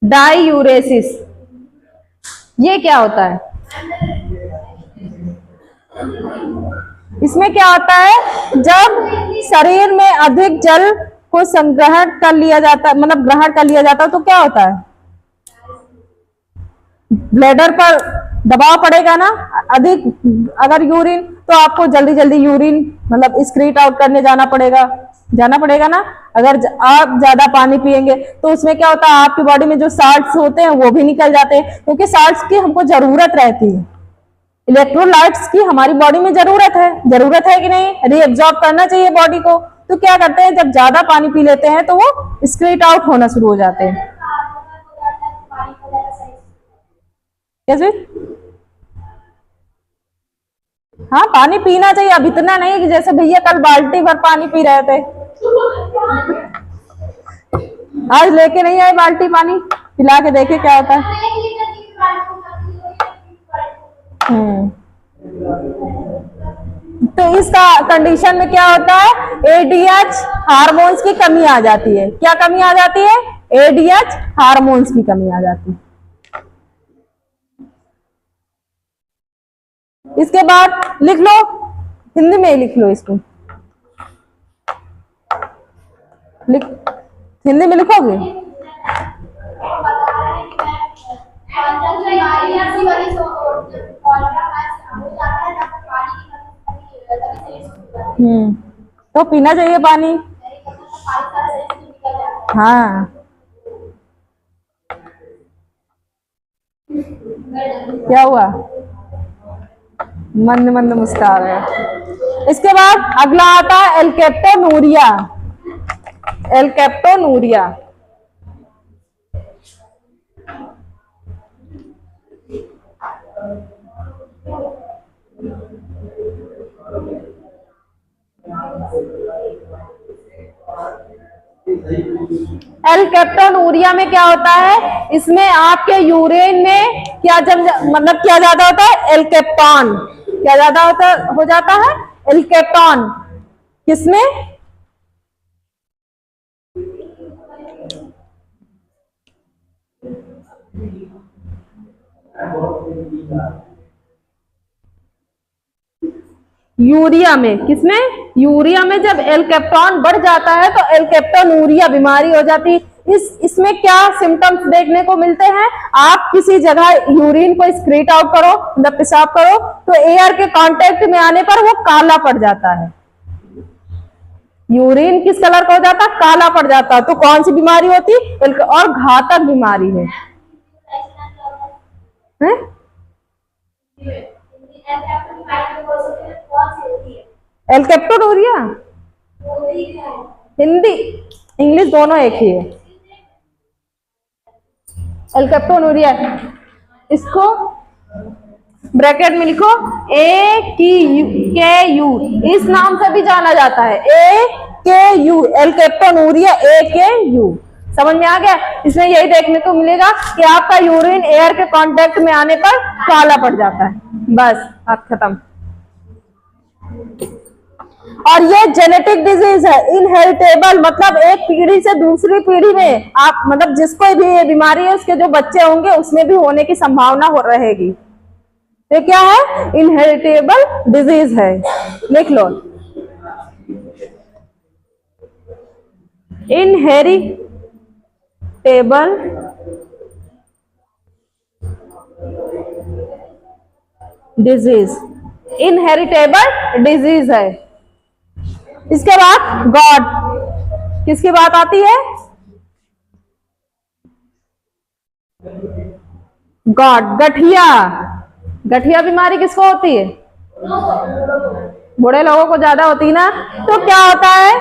डाईयूरेसिस ये क्या होता है? इसमें क्या होता है? जब शरीर में अधिक जल को संग्रहण कर लिया जाता, मतलब ग्रहण कर लिया जाता है, तो क्या होता है? ब्लैडर पर दबाव पड़ेगा ना अधिक, अगर यूरिन, तो आपको जल्दी जल्दी यूरिन मतलब स्क्रीट आउट करने जाना पड़ेगा ना। अगर आप ज्यादा पानी पिएंगे तो उसमें क्या होता है? आपकी बॉडी में जो साल्ट्स होते हैं वो भी निकल जाते हैं, क्योंकि साल्ट्स की हमको जरूरत रहती है। इलेक्ट्रोलाइट्स की हमारी बॉडी में जरूरत है कि नहीं? रीएब्जॉर्ब करना चाहिए बॉडी को। तो क्या करते हैं? जब ज्यादा पानी पी लेते हैं तो वो स्क्रीट आउट होना शुरू हो जाते हैं। कैसे? हाँ, पानी पीना चाहिए। अब इतना नहीं कि जैसे भैया कल बाल्टी भर पानी पी रहे थे, आज लेके नहीं आए बाल्टी पानी, पिला के देखे क्या होता है। तो इस कंडीशन में क्या होता है? एडीएच हार्मोन्स की कमी आ जाती है। क्या कमी आ जाती है? एडीएच हार्मोन्स की कमी आ जाती है। इसके बाद लिख लो, हिंदी में ही लिख लो इसको, हिंदी में लिखोगे? तो पीना चाहिए पानी। हाँ, क्या हुआ? मंद मंद मुस्कुरा रहे हैं। इसके बाद अगला आता है एल्केप्टोनूरिया। एल्केप्टोनूरिया एल्केप्टोनूरिया में क्या होता है? इसमें आपके यूरिन में क्या मतलब क्या ज्यादा होता है? एल्केप्टॉन। क्या ज्यादा हो जाता है? एल्केप्टॉन। किसमें? यूरिया में। किसमें? यूरिया में जब एल्केप्टॉन बढ़ जाता है तो एल्केप्टोनूरिया बीमारी हो जाती है। इसमें क्या सिम्टम्स देखने को मिलते हैं? आप किसी जगह यूरिन को स्क्रीट आउट करो, मतलब पेशाब करो, तो एयर के कांटेक्ट में आने पर वो काला पड़ जाता है। यूरिन किस कलर का हो जाता है? काला पड़ जाता है। तो कौन सी बीमारी होती है? और घातक बीमारी है। एल्केप्टोनूरिया हिंदी इंग्लिश दोनों एक ही है। एल्केप्टोनूरिया, इसको ब्रैकेट में लिखो AKU, इस नाम से भी जाना जाता है। AKU, एल्केप्टोनूरिया AKU। समझ में आ गया? इसमें यही देखने को मिलेगा कि आपका यूरिन एयर के कांटेक्ट में आने पर काला पड़ जाता है। बस, अब खत्म। और ये जेनेटिक डिजीज है, इनहेरिटेबल, मतलब एक पीढ़ी से दूसरी पीढ़ी में आप मतलब जिसको भी ये बीमारी है उसके जो बच्चे होंगे उसमें भी होने की संभावना हो रहेगी। ये क्या है? इनहेरिटेबल डिजीज है। लिख लो, इनहेरिटेबल डिजीज, इनहेरिटेबल डिजीज है। इसके बाद गॉड, किसकी बात आती है? गॉड, गठिया। गठिया बीमारी किसको होती है? बूढ़े लोगों को ज्यादा होती है ना। तो क्या होता है,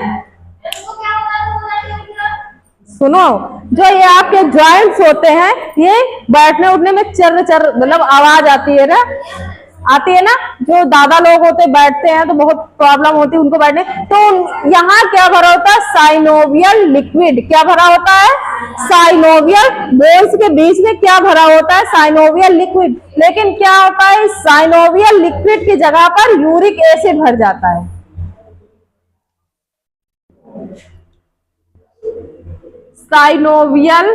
सुनो, जो ये आपके जॉइंट्स होते हैं ये बैठने उठने में चर चर मतलब आवाज आती है ना, आती है ना। जो दादा लोग होते बैठते हैं तो बहुत प्रॉब्लम होती है उनको बैठने। तो यहाँ क्या भरा होता है? Synovial liquid. क्या भरा होता है? साइनोवियल, बोन्स के बीच में क्या भरा होता है? Synovial liquid. लेकिन क्या होता है, साइनोवियल लिक्विड की जगह पर यूरिक एसिड भर जाता है। साइनोवियल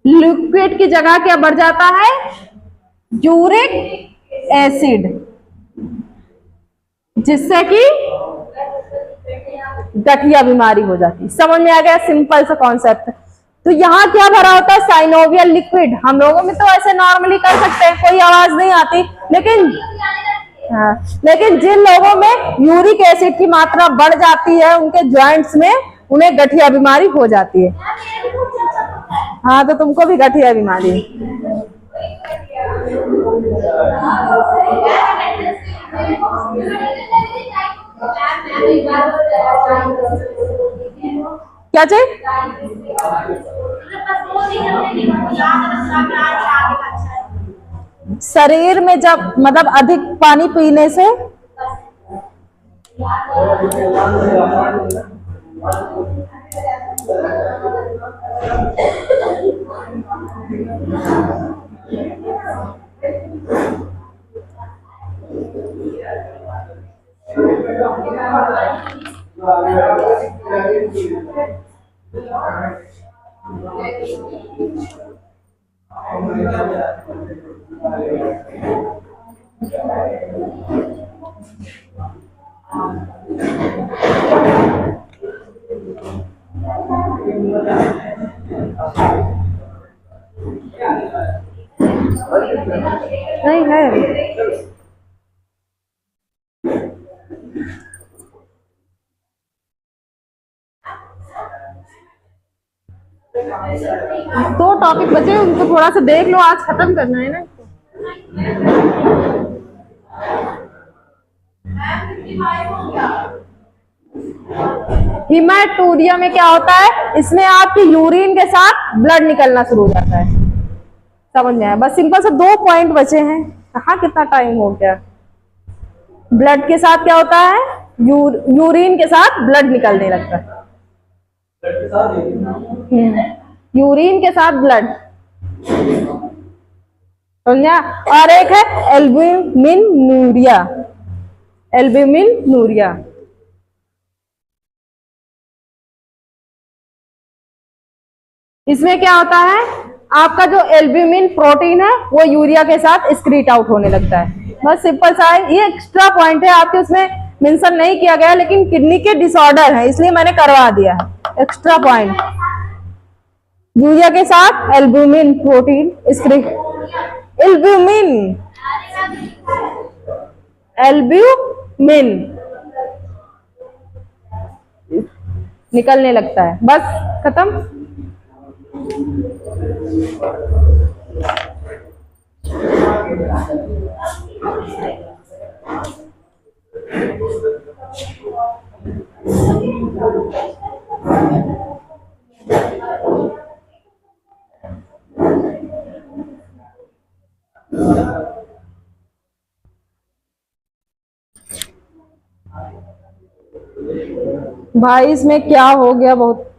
लिक्विड की जगह क्या बढ़ जाता है? यूरिक एसिड, जिससे कि गठिया बीमारी हो जाती। समझ में आ गया? सिंपल सा कॉन्सेप्ट। तो यहाँ क्या भरा होता है? Synovial liquid. हम लोगों में तो ऐसे नॉर्मली कर सकते हैं, कोई आवाज नहीं आती, लेकिन हाँ, लेकिन जिन लोगों में यूरिक एसिड की मात्रा बढ़ जाती है उनके जॉइंट्स में, उन्हें गठिया बीमारी हो जाती है। हाँ, तो तुमको भी गठिया बीमारी है। क्या चाहिए? शरीर में जब मतलब अधिक पानी पीने से नहीं है। दो टॉपिक बचे, उनको थोड़ा सा देख लो, आज खत्म करना है ना। हीमेटूरिया में क्या होता है? इसमें आपकी यूरिन के साथ ब्लड निकलना शुरू हो जाता है। समझ में आया? बस सिंपल से 2 पॉइंट बचे हैं। कहाँ कितना टाइम हो गया। ब्लड के साथ क्या होता है? यूरिन के साथ ब्लड निकलने लगता है। यूरिन के साथ ब्लड, समझा? और एक है एल्ब्यूमिनूरिया। एल्ब्यूमिनूरिया इसमें क्या होता है? आपका जो एल्ब्यूमिन प्रोटीन है वो यूरिया के साथ एक्सक्रीट आउट होने लगता है। बस सिंपल सा है। ये एक्स्ट्रा पॉइंट है आपके, उसमें मेंशन नहीं किया गया, लेकिन किडनी के डिसऑर्डर है इसलिए मैंने करवा दिया है। एक्स्ट्रा पॉइंट, यूरिया के साथ albumin protein excrete, albumin, albumin निकलने लगता है। बस खत्म। भाई इसमें क्या हो गया बहुत